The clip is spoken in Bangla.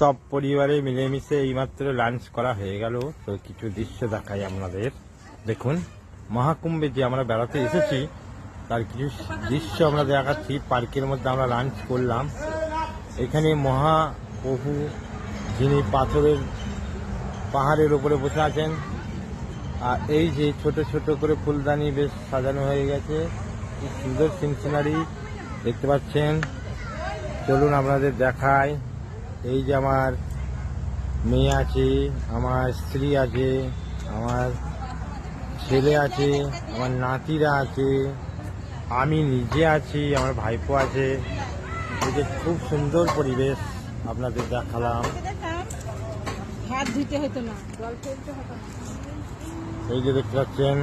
সব পরিবারে মিলেমিশে এইমাত্র লাঞ্চ করা হয়ে গেল। তো কিছু দৃশ্য দেখাই আপনাদের। দেখুন, মহাকুম্ভে যে আমরা বেড়াতে এসেছি তার কিছু দৃশ্য আমরা দেখাচ্ছি। পার্কের মধ্যে আমরা লাঞ্চ করলাম। এখানে মহাপ্রভু যিনি পাহাড়ের উপরে বসে আছেন, আর এই যে ছোট ছোট করে ফুলদানি বেশ সাজানো হয়ে গেছে, কি সুন্দর সিনারি দেখতে পাচ্ছেন। চলুন আপনাদের দেখাই। এই যে আমার মেয়ে আছে, আমার স্ত্রী আছে, আমার ছেলে আছে, আমার নাতিরা আছে, আমি নিজে আছি, আমার ভাইপো আছে। এই যে খুব সুন্দর পরিবেশ আপনাদের দেখালাম। হাত ধুতে হতো না, জল ফেলতে হতো না। এই যে দেখতে পাচ্ছেন